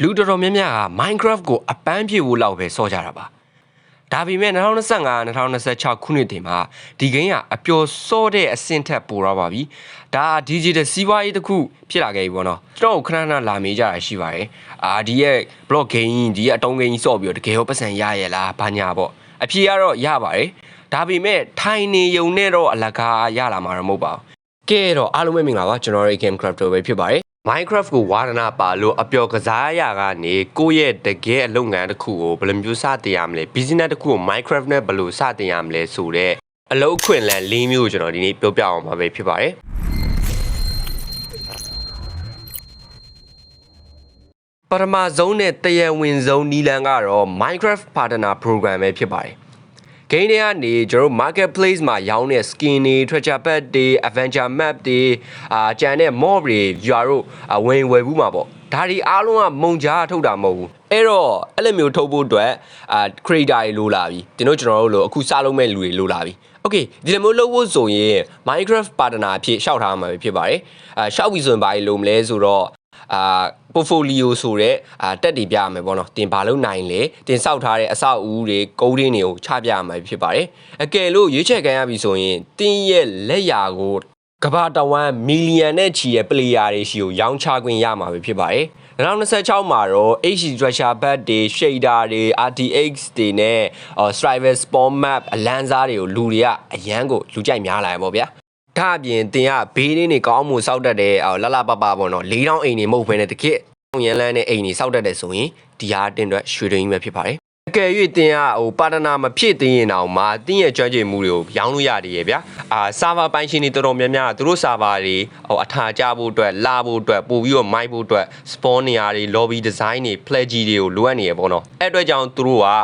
လူတော်တော်များများက Minecraft ကိုအပန်းဖြေဖို့လောက်ပဲစောကြတာပါဒါပေမဲ့2025-2026ခုနှစ်တည်းမှာဒီ game ကအပျော်စောတဲ့အဆင့်ထက်ပိုတော့ပါပြီဒါ digital စီးပွားရေးတစ်ခုဖြစ်လာခဲ့ပြီပေါ့နော်ကျွန်တော်ခဏခဏလာမေးကြတာရှိပါတယ်ဒီရဲ့ block game ဒီရဲ့အတုံး game စော့ပြီးတော့တကယ်ရောပတ်စံရရဲ့လားဘာညာပေါ့အဖြေကတော့ရပါတယ်ဒါပေမဲ့ထိုင်နေယုံနဲ့တော့အလကားရလာမှာတော့မဟုတ်ပါဘူးကဲတော့အားလုံးပဲမင်္ဂလာပါကျွန်တော်ရဲ့ Game Crafter ပဲဖြစ်ပါတယ်Minecraft ကိုဝါဒနာပါလို့အပျော်ကစားရကနေကိုယ့်ရဲ့တကယ်အလုပ်ငန်းတစ်ခုကိုဘယ်လိုမျိုးစတင်ရမလဲ business တစ်ခုကို Minecraft နဲ့ဘယ်လိုစတင်ရမလဲဆိုတော့အလုပ်ခွင့်လန်း၄မျိုးကိုကျွန်တော်ဒီနေ့ပြောပြအောင်ပါပဲဖြစ်ပါတယ်ပထမဆုံးနဲ့တရားဝင်ဆုံးနီလန်ကတော့ Minecraft Partner Program ပဲဖြစ်ပါတယ်game တွေကနေကျွန်တော် marketplace မှာရောင်းတဲ့ skin တွေ treasure pack တွေ adventure map တွေကျန်တဲ့ mob တွေ viewer တို့ဝင်ဝယ်ဘူးမှာပေါ့ဒါတွေအားလုံးကမုံကြားထုတ်တာမဟုတ်ဘူးအဲ့တော့အဲ့လိုမျိုးထုတ်ဖို့အတွက် creator တွေလိုလာပြီကျွန်တော်တို့လိုအခုစလုံးမဲ့လူတွေလိုလာပြီ okay ဒီလိုမျိုးလုပ်ဖို့ဆိုရင် Minecraft partner အဖြစ်ရှောက်ထားမှာဖြစ်ပါတယ်ရှောက်ပြီဆိုရင်ဘာလို့မလဲဆိုတော့portfolio ဆိုတဲ့တက်တည်ပြရမယ်ပေါ့နော်တင်ဘာလို့နိုင်လဲတင်စောက်ထားတဲ့အဆောက်အဦတွေ coding တွေကိုချပြရမှာဖြစ်ပါတယ်အကယ်လို့ရွေးချယ်ခံရပြီဆိုရင်တင်းရဲ့လက်ရာကိုကမ္ဘာတဝန်းမီလီယံနဲ့ချီတဲ့ player တွေရှိကိုရောင်းချခွင့်ရမှာဖြစ်ပါတယ်2026မှာတော့ HD Treasure Pack တွေ Shader တွေ RTX တွေနဲ့ Striver Spawn Map အလန်းစားတွေကိုလူတွေကအရန်ကိုလူကြိုက်များလာရပေါ့ဗျာဒါအပြင်တင်ကဘေးလေးတွေကောင်းမှုစောက်တတ်တဲ့လလပပပေါ့နော်၄000အိမ်တွေမဟုတ်ဘဲနဲ့တကယ်ရန်လန်းတဲ့အိမ်တွေစောက်တတ်တယ်ဆိုရင်ဒီဟာတင်အတွက်ရွှေတွင်းပဲဖြစ်ပါတယ်အကယ်၍တင်ကပါတနာမဖြစ်သေးရင်တောင်မှတင်းရဲ့ကျွမ်းကျင်မှုတွေကိုရောင်းလို့ရတည်ရဲ့ဗျာserver ပိုင်းရှင်တွေတော်တော်များများသူတို့ server တွေအထာကျဖို့အတွက်လာဖို့အတွက်ပို့ပြီးတော့မိုက်ဖို့အတွက် spawn နေရာတွေ lobby design တွေ pledge တွေကိုလိုအပ်နေရပေါ့နော်အဲ့အတွက်ကြောင့်သူတို့ကအဲ့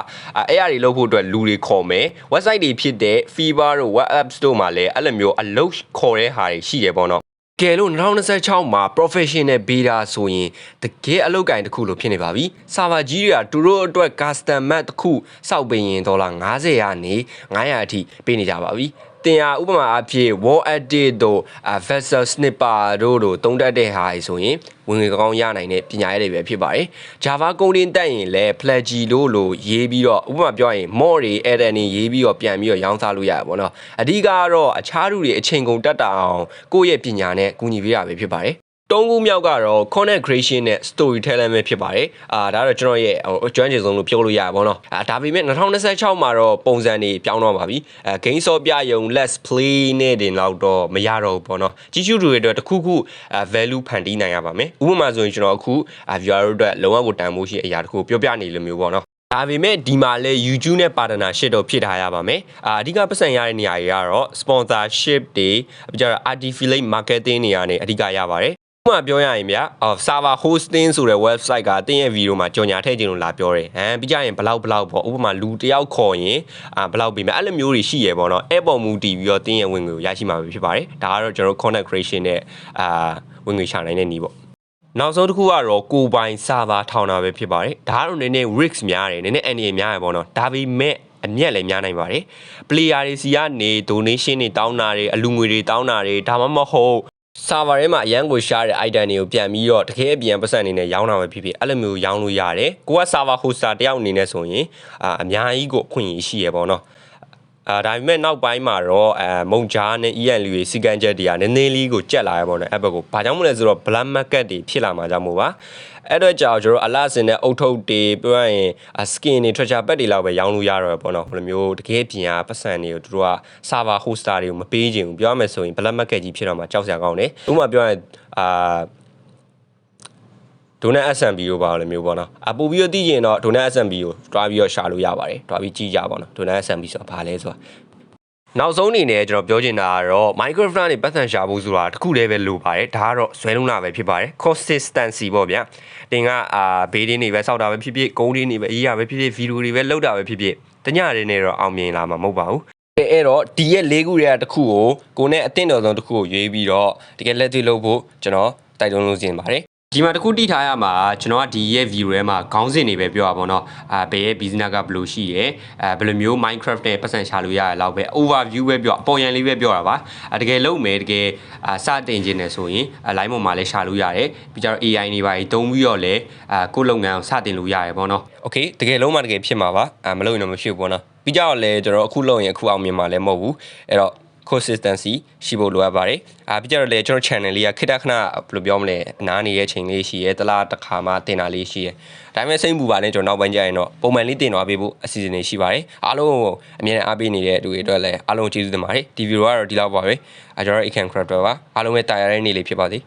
အရာတွေလုပ်ဖို့အတွက်လူတွေခေါ်မယ် website တွေဖြစ်တဲ့ Fiverr တို့ web apps တို့မှာလည်းအဲ့လိုမျိုးအလုပ်ခေါ်တဲ့ဟာတွေရှိတယ်ပေါ့နော်ကဲလို့2026မှာ professional beta ဆိုရင်တကယ်အလုပ်ကိုင်တစ်ခုလို့ဖြစ်နေပါပြီ။ server ကြီးတွေကသူတို့အတွက် custom map တစ်ခုစောက်ပေးရင်$50ကနေ900အထိပေးနေကြပါပြီ။တင်ဟာဥပမာအဖြစ် wall edit တို့ vessel snipper တို့တုံးတက်တဲ့ဟာတွေဆိုရင်ဝင်ငွေကောင်းရနိုင်တဲ့ပညာရေးတွေပဲဖြစ်ပါတယ်။ Java coding တက်ရင်လည်း pledge လို့ရေးပြီးတော့ဥပမာပြောရင် mod တွေ edit တွေရေးပြီးတော့ပြန်ပြီးတော့ရောင်းစားလို့ရတယ်ပေါ့နော်။အဓိကတော့အခြားလူတွေအချိန်ကုန်တက်တာအောင်ကိုယ့်ရဲ့ပညာနဲ့ကူညီပေးတာပဲဖြစ်ပါတယ်တုံးခုမြောက်ကတော့ content creation နဲ့ storytelling ပဲဖြစ်ပါတယ်ဒါကတော့ကျွန်တော်ရဲ့အကျွမ်းကျင်ဆုံးလို့ပြောလို့ရပါဘောနော်ဒါပေမဲ့2026မှာတော့ပုံစံတွေပြောင်းတော့ပါပြီgame soft ပြယုံ let's play နဲ့တင်တော့မရတော့ဘူးပေါ့နော်ကြီးကျူးတွေအတွက်တခုခု value ဖန်တီးနိုင်ရပါမယ်ဥပမာဆိုရင်ကျွန်တော်အခု viewer တို့အတွက်လုံးဝကိုတန်ဖိုးရှိအရာတခုပြောပြနေလို့မျိုးပေါ့နော်ဒါပေမဲ့ဒီမှာလဲ YouTube နဲ့ partnership တော့ဖြစ်ထားရပါမယ်အဓိကပတ်စံရတဲ့နေရာတွေကတော့ sponsorship တွေပြီးကြတော့ affiliate marketing တွေကနေအဓိကရပါတယ်ဥပမာပြောရရင်ဗျာserver hosting ဆိုတဲ့ website ကတင်းရဲ့ video မှာကြော်ညာထည့်ခြင်းလို့လာပြောတယ်ပြီးကြရင်ဘလောက်ပေါ့ဥပမာလူတယောက်ခေါ်ရင်ဘလောက်ပေးမယ်အဲ့လိုမျိုးတွေရှိရပေါ့နော်အဲ့ပေါ်မူတည်ပြီးတော့တင်းရဲ့ဝင်ငွေကိုရရှိမှာပဲဖြစ်ပါတယ်ဒါကတော့ကျွန်တော် content creation နဲ့ဝင်ငွေရှာနိုင်တဲ့နည်းပေါ့နောက်ဆုံးတစ်ခုကတော့ကိုပိုင် server ထောင်တာပဲဖြစ်ပါတယ်ဒါကတော့နည်းနည်း risk များတယ်နည်းနည်းအန္တရာယ်များရပေါ့နော်ဒါပေမဲ့အမြက်လည်းများနိုင်ပါတယ် player တွေစီကနေ donation တွေတောင်းတာတွေအလူငွေတွေတောင်းတာတွေဒါမှမဟုတ် server ထဲမှာအရန်ကိုရှားတဲ့ item တွေကိုပြန်ပြီးတော့တကယ်အပြန်ပတ်စံအနေနဲ့ရောင်းတာပဲဖြစ်ဖြစ်အဲ့လိုမျိုးရောင်းလို့ရတယ်ကိုက server hoster တယောက်အနေနဲ့ဆိုရင်အများကြီးကိုအခွင့်အရေးရှိရပေါ့နော်ဒါပေမဲ့နောက်ပိုင်းမှာတော့မုံဂျာနဲ့ EN လူတွေစီကန်းချက်တွေကနည်းနည်းလေးကိုကြက်လာရပေါ့နော်အဲ့ဘက်ကိုဘာကြောင့်မလဲဆိုတော့ black market တွေဖြစ်လာမှာကြောင့်မို့ပါအဲ့တော့ကြောင့်ကျွန်တော်အလားစင်နဲ့အုတ်ထုတ်တွေပြောရရင် skin တွေ treasure pack တွေလောက်ပဲရောင်းလို့ရတော့ပေါ့နော်ဘယ်လိုမျိုးတကယ်ပြင်အားပတ်စံတွေကိုသူတို့က server hoster တွေကိုမပေးချင်ဘူးပြောရမယ်ဆိုရင် black market ကြီးဖြစ်တော့မှကြောက်စရာကောင်းတယ်ဥပမာပြောရရင်ဒိုနတ် SMB ကိုပါလို့မျိုးပေါ့နော်ပို့ပြီးတော့သိရင်တော့ဒိုနတ် SMB ကိုတွားပြီးတော့ရှာလို့ရပါတယ်တွားပြီးကြည့်ကြပါတော့ဒိုနတ် SMB ဆိုတာဘာလဲဆိုတာနောက်ဆုံးအနေနဲ့ကျွန်တော်ပြောချင်တာကတော့ Minecraft နဲ့ပတ်သက်ရှာဖို့ဆိုတာတခုတည်းပဲလိုပါတယ်ဒါကတော့ဇွဲလုံးလာပဲဖြစ်ပါတယ် consistency ပေါ့ဗျာတင်ကဘေးဒင်းတွေပဲစောက်တာပဲဖြစ်ဖြစ်ကုန်းဒင်းတွေပဲအေးရပဲဖြစ်ဖြစ်ဗီဒီယိုတွေပဲလောက်တာပဲဖြစ်ဖြစ်တညတွေနဲ့တော့အောင်မြင်လာမှာမဟုတ်ပါဘူးအဲ့တော့ဒီရဲ့၄ခုတွေကတခုကိုနဲ့အသင့်တော်ဆုံးတခုကိုရွေးပြီးတော့တကယ်လက်တွေ့လုပ်ဖို့ကျွန်တော်တိုက်တွန်းလို့ရှင်ပါတယ် ဒီမှာတခုတိထားရမှာကျွန်တော်ကဒီရဲ့ view ထဲမှာခေါင်းစဉ်တွေပဲပြောတာပေါ့နော်ဘယ်ရဲ့ business ကဘယ်လိုရှိရဲဘယ်လိုမျိုး Minecraft နဲ့ပတ်စံရှာလို့ရရလောက်ပဲ overview ပဲပြောအပေါ်ယံလေးပဲပြောတာပါတကယ်လုံးမယ်တကယ်စတင်ခြင်းနဲ့ဆိုရင် line ပေါ်မှာလည်းရှာလို့ရတယ်ပြီးကြတော့ AI တွေပါတုံးပြီးတော့လည်းကိုယ့်လုပ်ငန်းကိုစတင်လို့ရတယ်ပေါ့နော် okay တကယ်လုံးမှတကယ်ဖြစ်မှာပါမလုပ်ရင်တော့မဖြစ်ဘူးပေါ့နော်ပြီးကြတော့လည်းကျွန်တော်အခုလုပ်ရင်အခုအောင်မြင်မှာလည်းမဟုတ်ဘူးအဲ့တော့consistency ရှိဖို့လိုအပ်ပါတယ်ပြီးကြတော့လေကျွန်တော် channel လေးကခိတခဏဘယ်လိုပြောမလဲအနားနေရဲ့ချိန်လေးရှိရဲတလားတစ်ခါမှတင်တာလေးရှိရဲဒါပေမဲ့စိတ်ပူပါနဲ့ကျွန်တော်နောက်ပိုင်းကျရင်တော့ပုံမှန်လေးတင်သွားပေးဖို့အစီအစဉ်တွေရှိပါတယ်အားလုံးအမြဲတမ်းအားပေးနေတဲ့သူတွေအတွက်လည်းအားလုံးကျေးဇူးတင်ပါတယ်ဒီဗီဒီယိုကတော့ဒီလောက်ပါပဲကျွန်တော် Ican Crafter ပါအားလုံးပဲတာယာတဲ့နေ့လေးဖြစ်ပါစေ